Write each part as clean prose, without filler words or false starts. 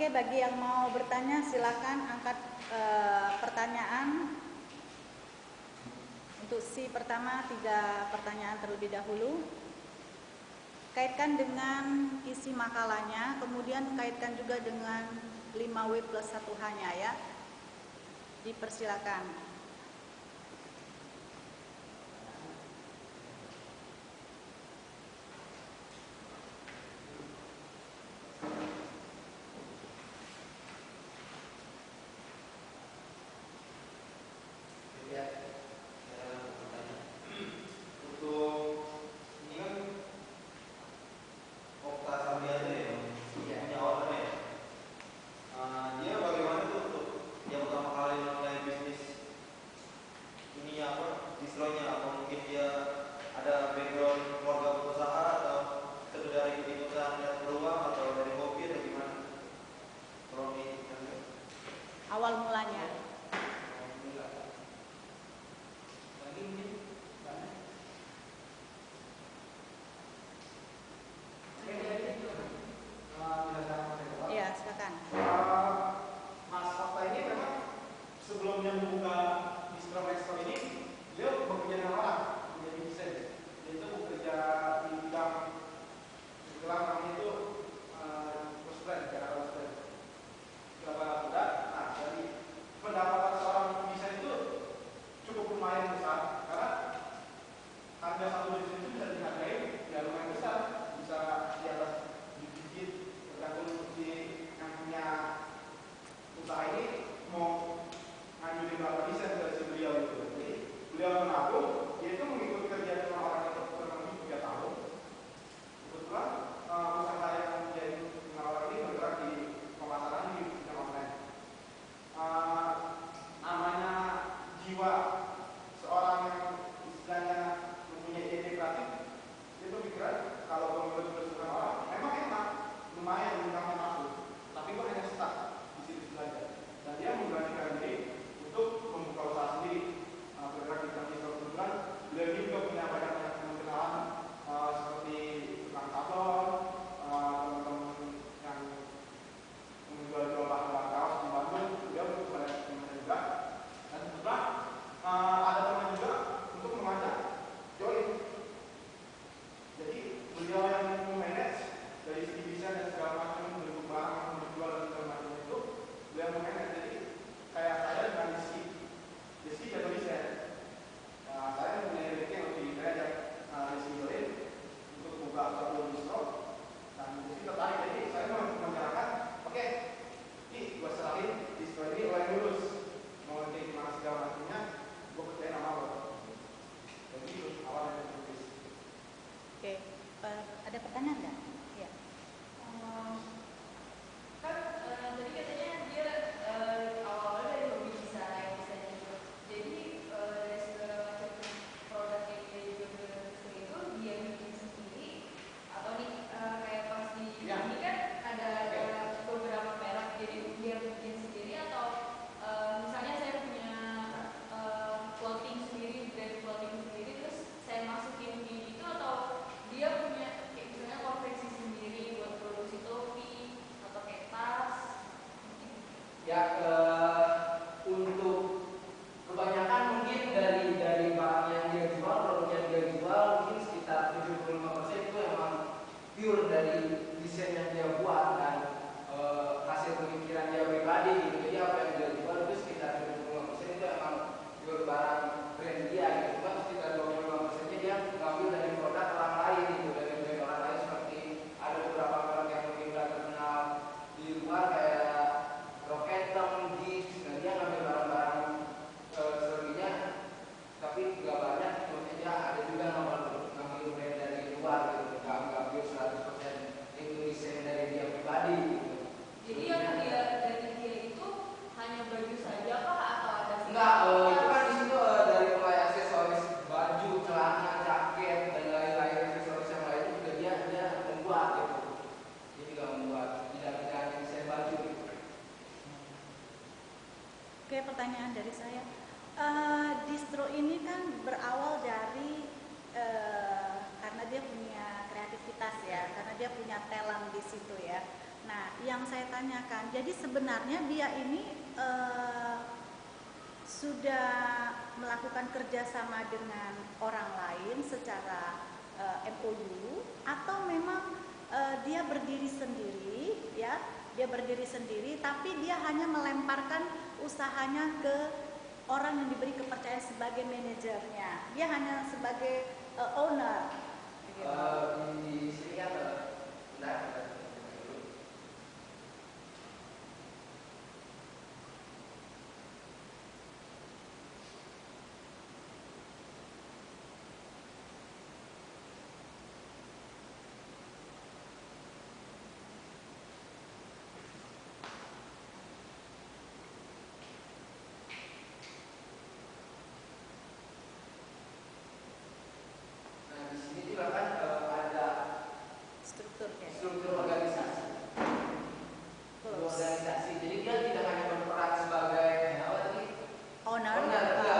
Oke, bagi yang mau bertanya silakan angkat pertanyaan. Untuk si pertama 3 pertanyaan terlebih dahulu. Kaitkan dengan isi makalahnya, kemudian kaitkan juga dengan 5W+1H-nya ya. Dipersilakan. Awal mulanya. Iya, silakan. Mas Okta ini memang sebelumnya membuka distro Maxstore ini, dia bekerja dengan orang, menjadi desain. Dia itu bekerja di bidang namanya itu Postbrand, Jakarta Postbrand. Jakarta Muda. Nah, dari pendapatan seorang desain itu cukup lumayan besar, karena harga satu desain itu bisa dihargai ya lumayan besar, bisa di atas digit, tergantung si yang punya usaha ini mau ngajuin berapa desain dari si beliau itu. Jadi beliau menabung, dia itu mengikuti kerja dengan orang itu kurang lebih 3 tahun. Kebetulan usaha yang menjadi dengan orang ini bergerak di pemasaran di bidang online. Namanya jiwa seorang yang istilahnya mempunyai ide kreatif, itu pikiran kalau berbeda dengan orang memang enak, lumayan income masuk, tapi kok hanya stuck di situ saja. Dan dia memberanikan diri untuk membuka usaha sendiri, bergerak di bidang digital. Kebetulan beliau juga punya banyak kenalan seperti tukang sablon, teman-teman yang menjual bahan kaos di Bandung, beliau banyak teman juga. Dan kebetulan ada teman juga untuk mengajak join. Jadi beliau yang memanage dari segi desain dan segala macam, bentuk barang, menjual dan segala macam itu, beliau memanage. Jadi kayak saya dengan Rizky jatuh desain. Saya mempunyai rezeki yang lebih derajat Rizky join untuk buka satu distro, dan Rizky tertarik. Jadi saya menyarankan, oke, ini gue serahin distro ini oleh lulus, mau nanti gimana segala macamnya, gue percaya sama lo. Jadi itu awalnya dari Oke, ada pertanyaan nggak? Iya. Kan tadi katanya dia awal-awal dari hobi desain juga. Jadi dari segala macam produk yang dia jual itu dia bikin sendiri, atau nih kayak pas di ini kan ada beberapa merek, jadi dia bikin sendiri, atau misalnya saya punya clothing sendiri, brand clothing sendiri, terus saya masukin di itu, atau dia punya kayak misalnya konveksi sendiri buat produksi topi atau kayak tas ya. Untuk kebanyakan mungkin dari barang yang dia jual, produk yang dia jual, mungkin sekitar 75% itu emang pure dari desain yang dia buat dan hasil pemikiran dia pribadi gitu. Jadi apa yang dia jual itu sekitar 75% itu emang pure barang brand dia gitu. Cuma sekitar 25%-nya dia ngambil dari produk orang lain gitu, dari brand orang lain. Seperti ada beberapa merek yang mungkin udah terkenal di luar kayak Rocketem, Gigs, nah dia ngambil barang-barang selebihnya, tapi nggak banyak. Maksudnya dia ada juga ngambil brand dari luar gitu, nggak pure 100% itu desain dari dia pribadi gitu. jadi yang dia dari dia itu hanya baju saja kah, atau ada Enggak, itu kan di situ dari mulai aksesoris baju, celana, jaket dan lain-lain aksesoris yang lain juga dia membuat gitu. Dia juga membuat, tidak hanya desain baju gitu. Oke, pertanyaan dari saya. Distro ini kan berawal dari karena dia punya kreativitas ya, karena dia punya talent di situ ya. Nah, yang saya tanyakan. Jadi sebenarnya dia ini sudah melakukan kerjasama dengan orang lain secara MOU, atau memang dia berdiri sendiri, ya, dia berdiri sendiri, tapi dia hanya melemparkan usahanya ke orang yang diberi kepercayaan sebagai manajernya. Dia hanya sebagai owner. Gitu. Di sini kan benar. Struktur organisasi. Jadi dia tidak hanya berperan sebagai Owner.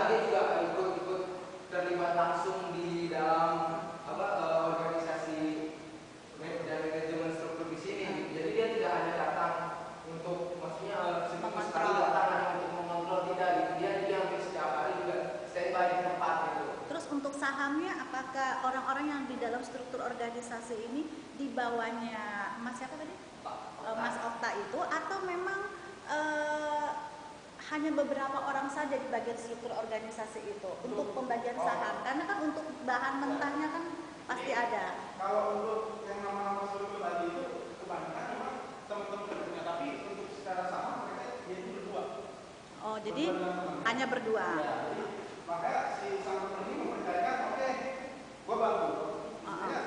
dia juga ikut terlibat langsung di dalam organisasi dan manajemen struktur di sini. Jadi dia tidak hanya datang untuk maksudnya sekali datang hanya untuk mengontrol, tidak gitu. Dia hampir setiap hari juga standby di tempat gitu. Terus untuk sahamnya, apakah orang-orang yang di dalam struktur organisasi ini di bawahnya Mas siapa tadi? Mas Okta itu, atau memang hanya beberapa orang saja di bagian struktur organisasi itu untuk pembagian saham? Karena kan untuk bahan mentahnya kan pasti ada. Kalau untuk yang nama-nama struktur tadi itu kebanyakan memang teman-teman kerjanya, tapi untuk secara sama mereka jadi berdua. Oh, jadi hanya berdua. Ya, jadi, maka si sang teman ini mempercayakan, oke, gua bantu. Ya,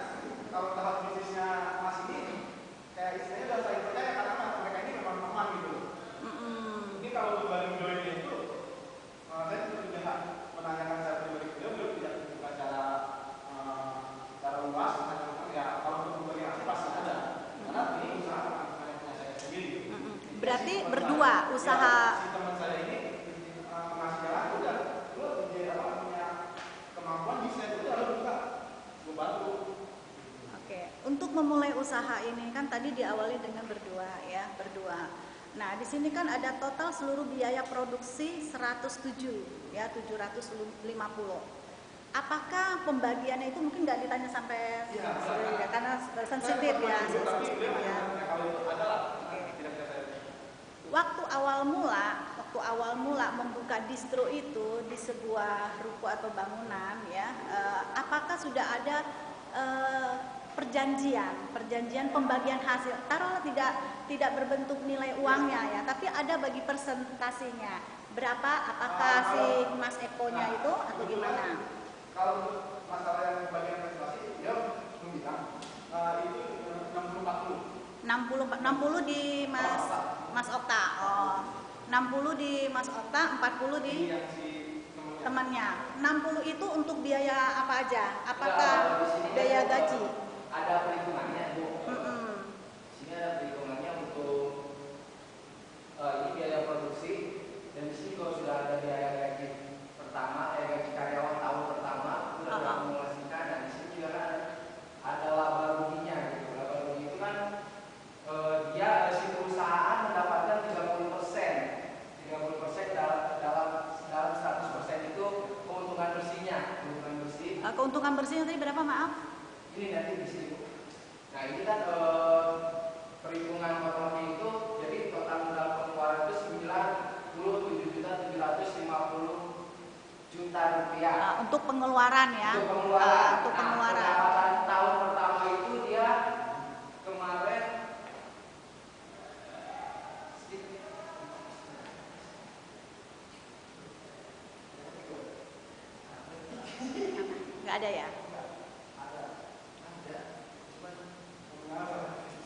kalau tahap bisnisnya Mas ini kayak istilahnya udah saling percaya karena mereka ini memang teman gitu. Mungkin kalau untuk Bali Mudoini itu saya sudah menanyakan secara pribadi ke beliau tidak bukan cara luas, ya kalau untuk pembagian pasti ada. Karena ini usaha bukan punya saya sendiri. Berarti berdua usaha. Ya, si teman saya ini ngasih jalan udah, lu punya kemampuan bisa itu udah lu buka, lu bantu. Oke, untuk memulai usaha ini kan tadi diawali dengan berdua, ya, berdua. Nah, di sini kan ada total seluruh biaya produksi 107, ya, 750. Apakah pembagiannya itu mungkin nggak ditanya sampai Ya, karena sensitif ya, sensitif ya. Kalau itu adalah Waktu awal mula membuka distro itu di sebuah ruko atau bangunan, ya, apakah sudah ada perjanjian pembagian hasil? Taruhlah tidak berbentuk nilai uangnya, ya, tapi ada bagi persentasinya. Berapa? Apakah si Mas Eko-nya itu atau gimana? Kalau untuk masalah yang bagian prestasi, dia membilang itu 60-40. 60 di Mas Okta. Oh, 60 di Mas Okta, 40 di temannya. 60 itu untuk biaya apa aja? Apakah biaya gaji? Ada perhitungannya, Bu. Sini ada perhitungannya untuk ini biaya produksi, dan di sini juga sudah ada biaya gaji pertama, gaji karyawan tahun pertama sudah diakumulasikan, dan di sini juga kan ada laba ruginya gitu. Laba rugi itu kan dia si perusahaan mendapatkan 30% dalam 100% itu keuntungan bersihnya, keuntungan bersih. Keuntungan bersihnya tadi berapa, maaf? Ini nanti di sini, Bu. Nah, ini kan perhitungan otomatis itu, jadi total modal pengeluaran itu 97.750.000.000 rupiah. Untuk pengeluaran, ya. Untuk pengeluaran. Untuk pengeluaran. Pendapatan tahun pertama itu dia kemarin Nggak ada, ya?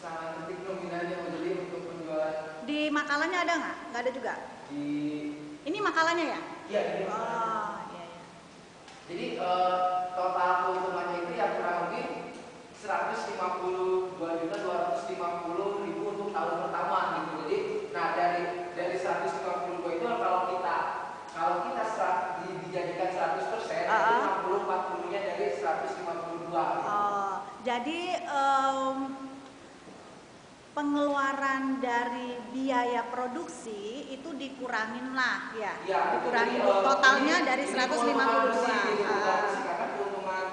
sangat penting nominalnya menjadi untuk penjualan. Di makalahnya ada nggak? Nggak ada juga. Ini makalahnya, ya? Iya, ini. Oh, iya, iya. Jadi total keuntungannya itu yang kurang lebih 152.250.000 untuk tahun pertama gitu. Jadi, nah dari 152 itu kalau kita dijadikan 100%, itu 60-40-nya dari 152. Gitu. Jadi pengeluaran dari biaya produksi itu dikurangin lah ya, Ya, dikurangin jadi, totalnya ini- dari ini 152. keuntungan bersih, gitu, karena keuntungan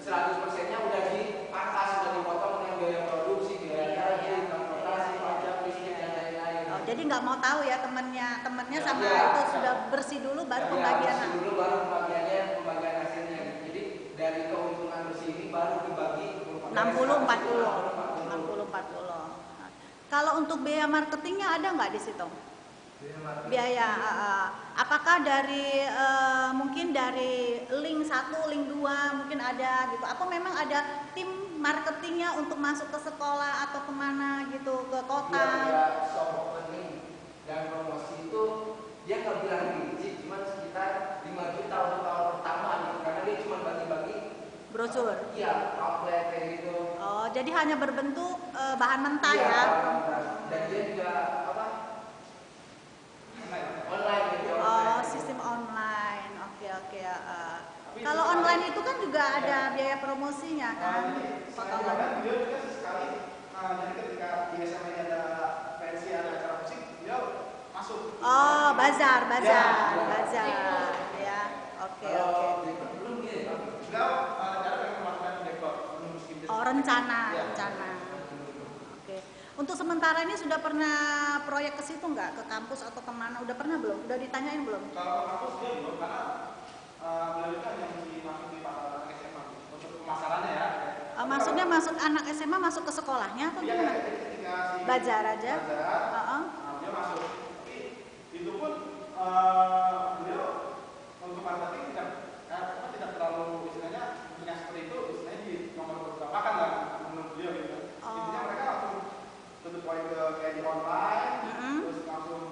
100%-nya udah dipangkas, sudah dipotong dengan biaya produksi, biaya gaji, transportasi, pajak, listrik dan lain-lain. Oh, jadi nggak mau tahu ya temennya sama Ya. itu sudah bersih dulu baru pembagian. Bersih dulu baru pembagian hasilnya. Jadi dari keuntungan bersih ini baru dibagi 60-40. Kalau untuk biaya marketingnya ada nggak di situ? Biaya apakah dari mungkin dari link 1, link 2 mungkin ada gitu, apa memang ada tim marketingnya untuk masuk ke sekolah atau kemana gitu, ke kota? Dia soft opening dan promosi itu dia nggak bilang biji, cuma sekitar 5 juta untuk tahun pertama gitu, karena dia cuma bagi-bagi Brosur. iya pamflet kayak gitu. Oh, jadi hanya berbentuk bahan mentah Iya, ya? dan dia juga apa online gitu. Oh, sistem online. Oke. Kalau online itu kan juga ada biaya promosinya kan? Potongan beliau juga sesekali, jadi ketika di SMA ada pensi, ada acara musik, beliau masuk. Oh, bazar. Ya. Ya. Oke. Belum dia Beliau cara pengen melakukan dekor, musik. Oh, rencana. Ya. Oke. Untuk sementara ini sudah pernah proyek ke situ nggak? Ke kampus atau kemana? Udah pernah belum? Udah ditanyain belum? Kalau kampus dia belum, karena beliau itu hanya masih masuk di anak SMA untuk pemasarannya ya. Maksudnya masuk anak SMA masuk ke sekolahnya atau Iya, gimana? ketika si Bazar aja? Bazar, dia masuk. Tapi itu pun beliau untuk marketing tidak terlalu istilahnya punya seperti itu, istilahnya di nomor berutakan lah menurut beliau gitu. Intinya mereka langsung tutup poin ke kayak di online, terus langsung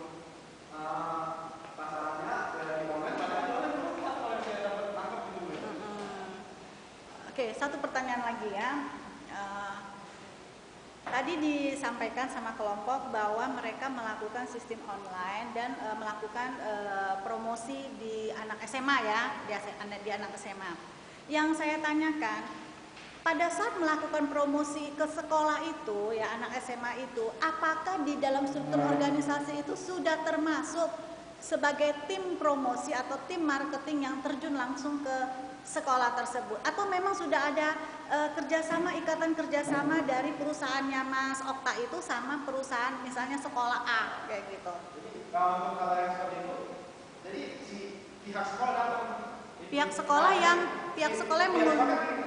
pasarannya di online, padahal di online belum lihat kalau yang saya dapat tangkap gitu beliau. Oke, satu pertanyaan lagi ya. Tadi disampaikan sama kelompok bahwa mereka melakukan sistem online dan melakukan promosi di anak SMA ya, di anak SMA. Yang saya tanyakan, pada saat melakukan promosi ke sekolah itu ya anak SMA itu, apakah di dalam struktur organisasi itu sudah termasuk sebagai tim promosi atau tim marketing yang terjun langsung ke sekolah tersebut, atau memang sudah ada ikatan kerjasama dari perusahaannya Mas Okta itu sama perusahaan misalnya sekolah A kayak gitu? Jadi kalau untuk hal yang seperti itu, jadi si pihak sekolah datang. Pihak sekolah yang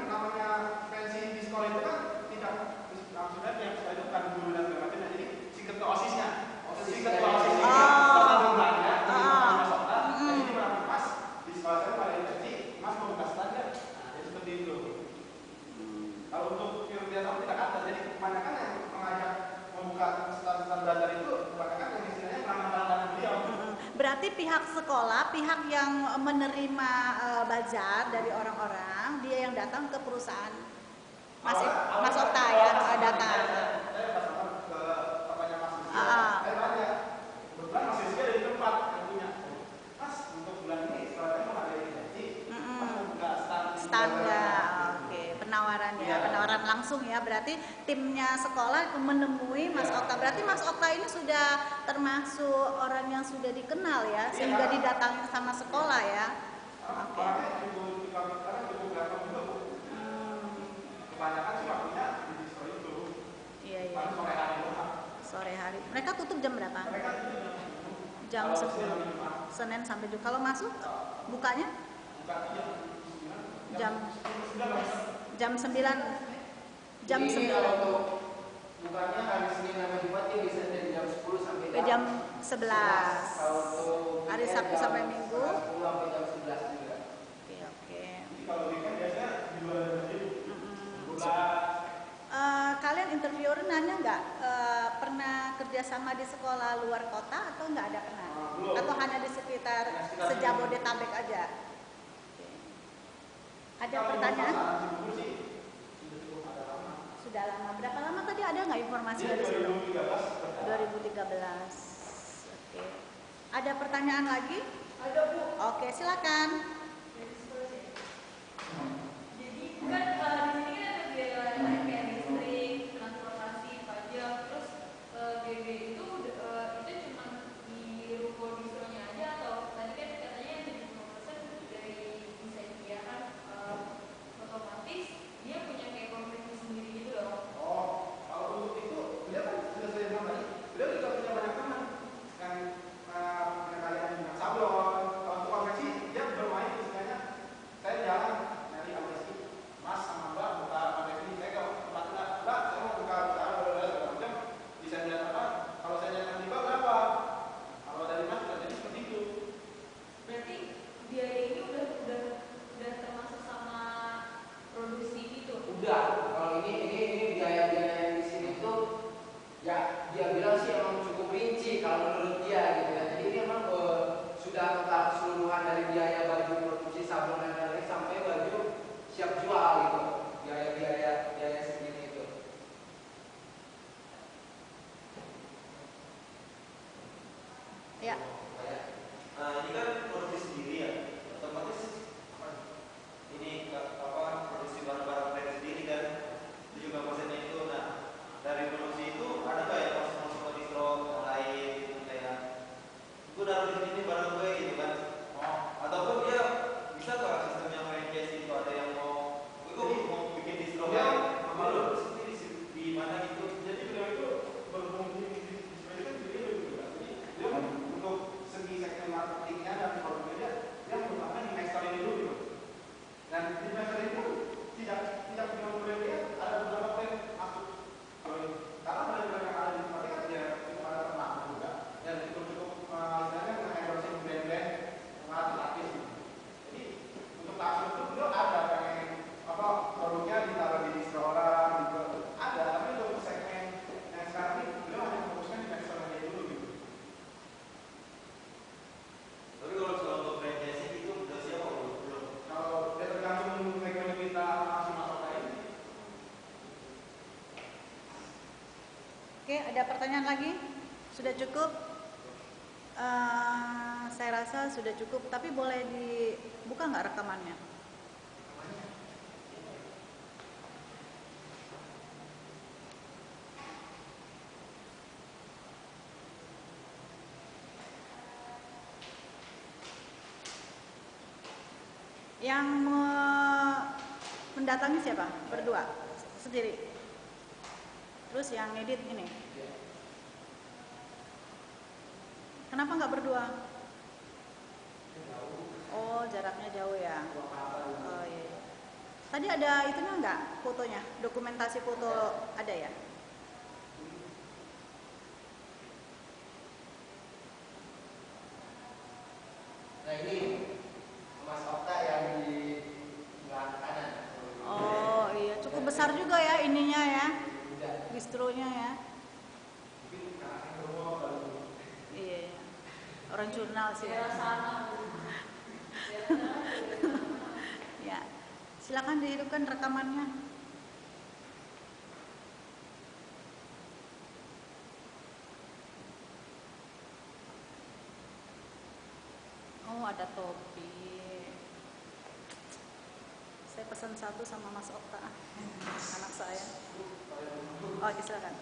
namanya pensi di sekolah itu kan tidak maksudnya pihak sekolah itu bukan guru dan segala macam. Jadi si ketua OSIS-nya, si ketua OSIS-nya datang jumlahnya, Mas Okta. Jadi dia bilang, Mas di sekolah saya pada jadi Mas mau buka stand ya? Jadi seperti itu. Kalau untuk kerjasama tidak ada. Jadi kebanyakan yang mengajak membuka stand belajar itu kebanyakan yang istilahnya penanganan beliau. Berarti pihak sekolah, pihak yang menerima bazar dari orang-orang, dia yang datang ke perusahaan Mas Okta ya, datang. Saya pas ke tempatnya Mas Rizky, saya tanya, kebetulan Mas Rizky ada di tempat yang punya. Mas, untuk bulan ini sekolah saya mau ada yang jadi, Mas mau buka stand ya, oke, penawaran ya, penawaran langsung ya. Berarti timnya sekolah itu menemui Mas Okta. Berarti Mas Okta ini sudah termasuk orang yang sudah dikenal ya, sehingga didatangi sama sekolah ya. Oke. Kebanyakan sih waktunya di distro itu. Iya. Paling sore hari doang. Sore hari. Mereka tutup jam berapa? Mereka Jam 10. Senin sampai Jumat. Kalau masuk bukanya? buka Jam 9. Jam 9. Jadi kalau untuk bukannya hari Senin sampai Jumat dia bisa dari jam 10 sampai jam 11. Kalau untuk Hari Sabtu sampai Minggu 10 sampai jam 11 juga. Oke. Jadi kalau weekend biasanya di luar dari Kalian interviewer nanya nggak pernah kerjasama di sekolah luar kota atau nggak ada pernah? Atau hanya di sekitar sejabodetabek aja? Oke. Ada pertanyaan? Sudah lama. Berapa lama tadi, ada nggak informasi dari situ? 2013. Oke. Ada pertanyaan lagi? Ada Bu. Oke, silakan. Jadi kan di sini kan ada biaya lain kayak listrik, sablon dan lain-lain sampai baju siap jual gitu. Biaya segini itu. Ya. Nah, ini kan produksi sendiri ya, otomatis ini produksi barang-barang brand sendiri kan 75%-nya itu. Nah, dari produksi itu ada nggak ya masuk ke distro yang lain gitu, kayak gue naruh di sini barang gue gitu kan? Oh, ataupun dia bisa nggak sistem yang franchise itu, ada yang gue mau bikin distro yang lu sendiri di mana gitu. Jadi beliau itu berhubung di kan beliau juga. Jadi dia untuk segi segmen marketingnya dan produknya dia menggunakan di master ini dulu gitu. Dan di master itu tidak punya brand dia, ada beberapa brand masuk. Karena brand-brand yang ada di tempat kan dia cuma ada ternak juga. Dan cukup misalnya mengendorse brand-brand yang artis gitu. Jadi untuk langsung itu beliau ada pengen produknya ditaruh di distro orang gitu. Ada, tapi untuk segmen yang sekarang ini beliau hanya fokuskan di master aja dulu gitu. Tapi kalau misalnya untuk franchise itu udah siap apa belum? Kalau dia tergantung rekomendasi kita masih masuk lain. Oke, ada pertanyaan lagi? Sudah cukup? Saya rasa sudah cukup, tapi boleh dibuka nggak rekamannya? Yang mendatangi siapa? Berdua? Sendiri? Terus yang ngedit ini? Kenapa nggak berdua? Oh, jaraknya jauh ya. Oh iya. Tadi ada itunya nggak? Fotonya? Dokumentasi foto ada ya? Nah ini Mas Okta yang di sebelah kanan. Oh iya, cukup besar juga ya ininya ya, bistronya ya. Iya, iya. Orang jurnal sih. Ya, silakan dihidupkan rekamannya. Oh, ada topi. Saya pesan satu sama Mas Okta, anak saya. Oh, silakan.